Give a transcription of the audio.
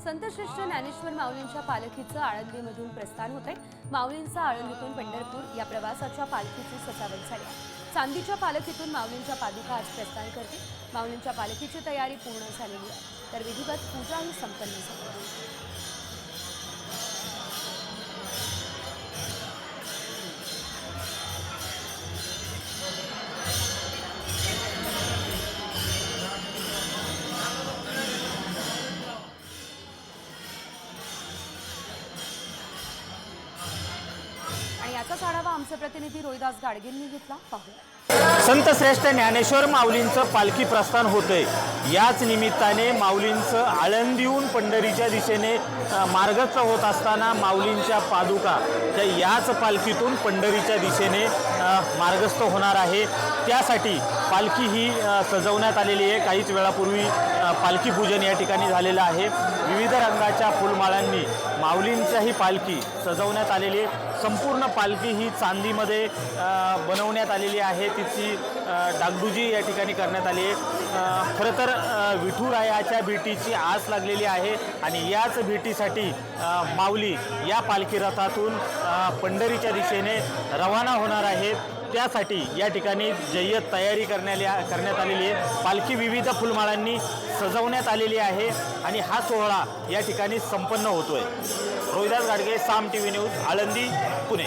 संतश्रेष्ठ ज्ञानेश्वर माऊलींच्या पालखीचं आळंदीमधून प्रस्थान होतंय। माऊलींचा आळंदीतून पंढरपूर या प्रवासाच्या पालखीची सजावट झाली आहे। चांदीच्या पालखीतून माऊलींच्या पादुका आज प्रस्थान करतील। माऊलींच्या पालखीची तयारी पूर्ण झालेली आहे, तर विधिवत पूजाही संपन्न झाली आहे। आणि याचाच आढावा आमचे प्रतिनिधी रोहिदास गाडगेंनी घेतला, पाहू। संत श्रेष्ठ ज्ञानेश्वर माऊलींचं पालखी प्रस्थान होते। याच निमित्ताने माऊलींचं आळंदीहून पंढरीच्या दिशेने मार्गस्थ होत असताना माऊलींच्या पादुका त्या याच पालखीतून पंढरीच्या दिशेने मार्गस्थ होणार आहे। त्यासाठी पालखी ही सजवण्यात आलेली आहे। काहीच वेळापूर्वी पालखी पूजन या ठिकाणी झालेलं आहे। विविध रंगाच्या फुलमाळांनी माऊलींची पालखी सजवण्यात आलेली आहे। संपूर्ण पालखी ही चांदीमध्ये बनवण्यात आलेली आहे। तिची डागडुजी या ठिकाणी करण्यात आली आहे। खरं तर विठुरायाच्या भेटीची आस लागलेली आहे आणि याच भेटीसाठी माऊली या पालखी रथातून पंढरीच्या दिशेने रवाना होणार आहेत। त्यासाठी या ठिकाणी जय्यत तयारी करण्यात आलेली आहे। पालखी विविध फुलमाळांनी सजवण्यात आलेली आहे आणि हा सोहळा या ठिकाणी संपन्न होतोय। रोहिदास गाडगे, साम टीव्ही न्यूज, आळंदी, पुणे।